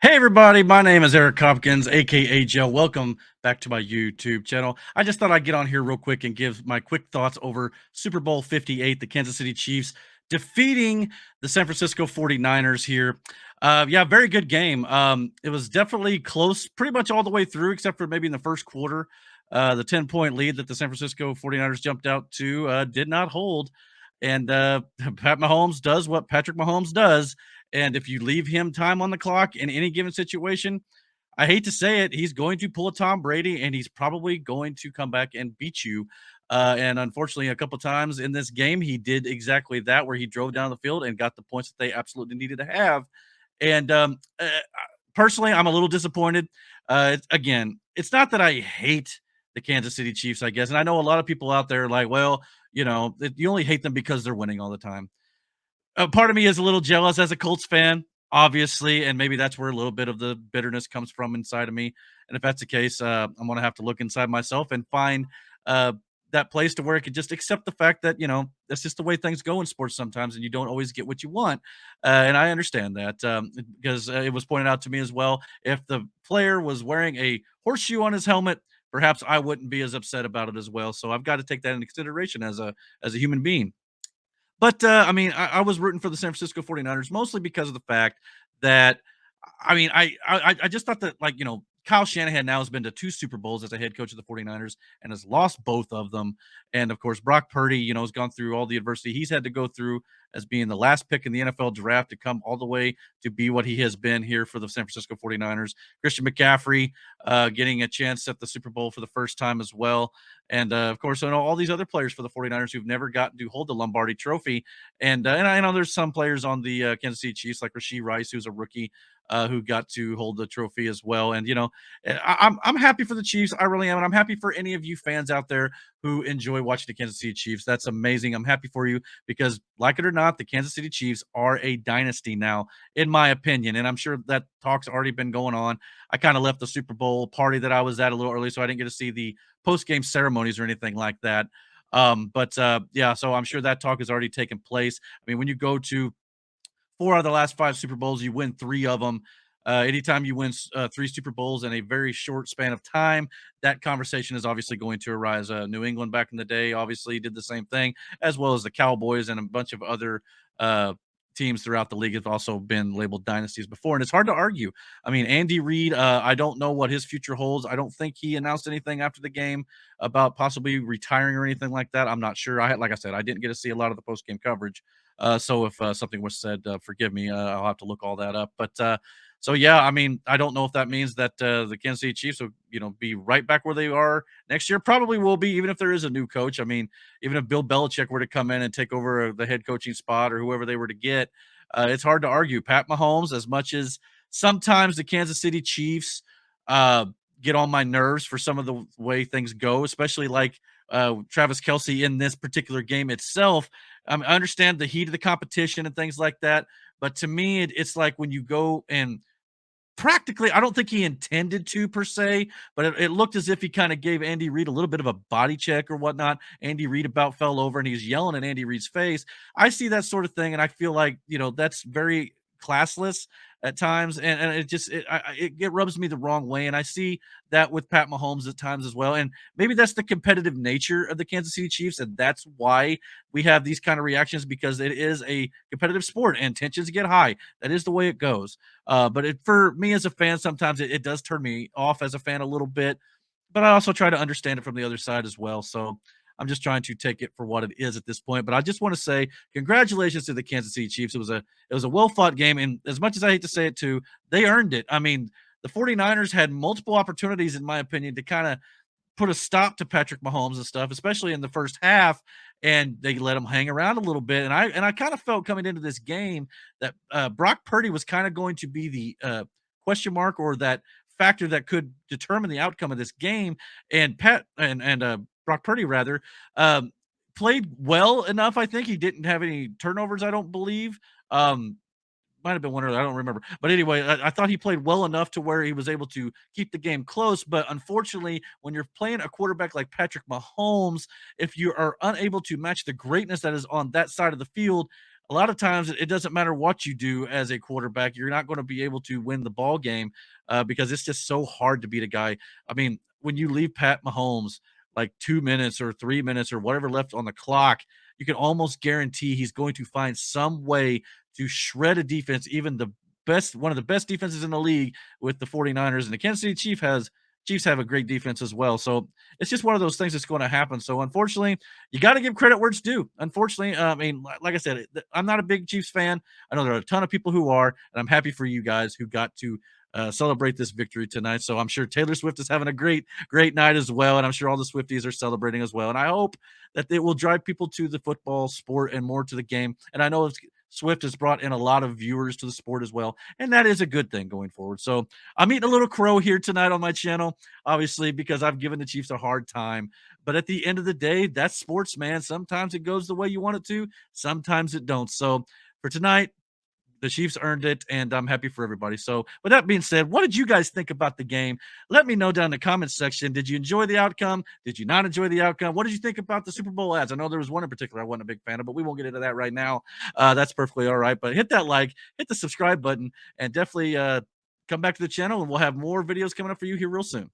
Hey everybody, my name is Eric Hopkins, aka JEL. Welcome back to my YouTube channel. I just thought I'd get on here real quick and give my quick thoughts over Super Bowl 58, the Kansas City Chiefs defeating the San Francisco 49ers here. Yeah, very good game. It was definitely close pretty much all the way through, except for maybe in the first quarter. The 10-point lead that the San Francisco 49ers jumped out to did not hold. And Pat Mahomes does what Patrick Mahomes does, and if you leave him time on the clock in any given situation, I hate to say it, he's going to pull a Tom Brady and he's probably going to come back and beat you. And unfortunately, a couple times in this game, he did exactly that, where he drove down the field and got the points that they absolutely needed to have. And personally, I'm a little disappointed. Again, it's not that I hate the Kansas City Chiefs, I guess. And I know a lot of people out there are like, well, you only hate them because they're winning all the time. Part of me is a little jealous as a Colts fan, obviously, and maybe that's where a little bit of the bitterness comes from inside of me. And if that's the case, I'm gonna have to look inside myself and find uh, that place to where I could just accept the fact that that's just the way things go in sports sometimes, and you don't always get what you want. And I understand that because it was pointed out to me as well. If the player was wearing a horseshoe on his helmet, perhaps I wouldn't be as upset about it as well. So I've got to take that into consideration as a human being. But, I mean, I was rooting for the San Francisco 49ers mostly because of the fact that I mean, I just thought that, like, Kyle Shanahan now has been to 2 Super Bowls as a head coach of the 49ers and has lost both of them. And, of course, Brock Purdy, has gone through all the adversity he's had to go through as being the last pick in the NFL draft to come all the way to be what he has been here for the San Francisco 49ers. Christian McCaffrey, getting a chance at the Super Bowl for the first time as well. And, of course, I know all these other players for the 49ers who've never gotten to hold the Lombardi trophy. And I know there's some players on the Kansas City Chiefs, like Rashee Rice, who's a rookie, who got to hold the trophy as well. And I'm happy for the Chiefs. I really am, and I'm happy for any of you fans out there who enjoy watching the Kansas City Chiefs. That's amazing. I'm happy for you because, like it or not, the Kansas City Chiefs are a dynasty now, in my opinion. And I'm sure that talk's already been going on. I kind of left the Super Bowl party that I was at a little early, so I didn't get to see the post game ceremonies or anything like that. But yeah, so I'm sure that talk has already taken place. I mean, when you go to 4 out of the last 5 Super Bowls, you win 3 of them. Anytime you win 3 Super Bowls in a very short span of time, that conversation is obviously going to arise. New England back in the day obviously did the same thing, as well as the Cowboys and a bunch of other uh, teams throughout the league have also been labeled dynasties before. And it's hard to argue. I mean, Andy Reid, I don't know what his future holds. I don't think he announced anything after the game about possibly retiring or anything like that. I'm not sure. Like I said, I didn't get to see a lot of the post game coverage. So if something was said, forgive me. I'll have to look all that up. But so yeah, I mean, I don't know if that means that the Kansas City Chiefs will, be right back where they are next year. Probably will be, even if there is a new coach. I mean, even if Bill Belichick were to come in and take over the head coaching spot or whoever they were to get, it's hard to argue. Pat Mahomes, as much as sometimes the Kansas City Chiefs uh, get on my nerves for some of the way things go, especially like Travis Kelsey in this particular game itself. I understand the heat of the competition and things like that, but to me, it's like when you go and practically, I don't think he intended to per se, but it looked as if he kind of gave Andy Reid a little bit of a body check or whatnot. Andy Reid about fell over and he's yelling at Andy Reid's face. I see that sort of thing, and I feel like that's very classless at times, and it just it rubs me the wrong way. And I see that with Pat Mahomes at times as well. And maybe that's the competitive nature of the Kansas City Chiefs, and that's why we have these kind of reactions, because it is a competitive sport and tensions get high. That is the way it goes. But for me as a fan, sometimes it does turn me off as a fan a little bit. But I also try to understand it from the other side as well. So I'm just trying to take it for what it is at this point. But I just want to say congratulations to the Kansas City Chiefs. It was a well fought game, and as much as I hate to say it too, they earned it. I mean, the 49ers had multiple opportunities, in my opinion, to kind of put a stop to Patrick Mahomes and stuff, especially in the first half, and they let him hang around a little bit. And I kind of felt coming into this game that Brock Purdy was kind of going to be the question mark, or that factor that could determine the outcome of this game. And Brock Purdy rather played well enough. I think he didn't have any turnovers. I don't believe. Might have been one or I don't remember. But anyway, I thought he played well enough to where he was able to keep the game close. But unfortunately, when you're playing a quarterback like Patrick Mahomes, if you are unable to match the greatness that is on that side of the field, a lot of times it doesn't matter what you do as a quarterback, you're not going to be able to win the ball game because it's just so hard to beat a guy. I mean, when you leave Pat Mahomes like 2 minutes or 3 minutes or whatever left on the clock, you can almost guarantee he's going to find some way to shred a defense, even the best, one of the best defenses in the league with the 49ers. And the Kansas City Chiefs have a great defense as well. So it's just one of those things that's going to happen. So unfortunately, you got to give credit where it's due. Unfortunately, I mean, like I said, I'm not a big Chiefs fan. I know there are a ton of people who are, and I'm happy for you guys who got to celebrate this victory tonight. So I'm sure Taylor Swift is having a great night as well, and I'm sure all the Swifties are celebrating as well. And I hope that it will drive people to the football sport and more to the game. And I know Swift has brought in a lot of viewers to the sport as well, and that is a good thing going forward. So I'm eating a little crow here tonight on my channel, obviously, because I've given the Chiefs a hard time. But at the end of the day, that's sports, man. Sometimes it goes the way you want it to, sometimes it don't. So for tonight, the Chiefs earned it, and I'm happy for everybody. So, with that being said, what did you guys think about the game? Let me know down in the comments section. Did you enjoy the outcome? Did you not enjoy the outcome? What did you think about the Super Bowl ads? I know there was one in particular I wasn't a big fan of, but we won't get into that right now. That's perfectly all right. But hit that like, hit the subscribe button, and definitely come back to the channel, and we'll have more videos coming up for you here real soon.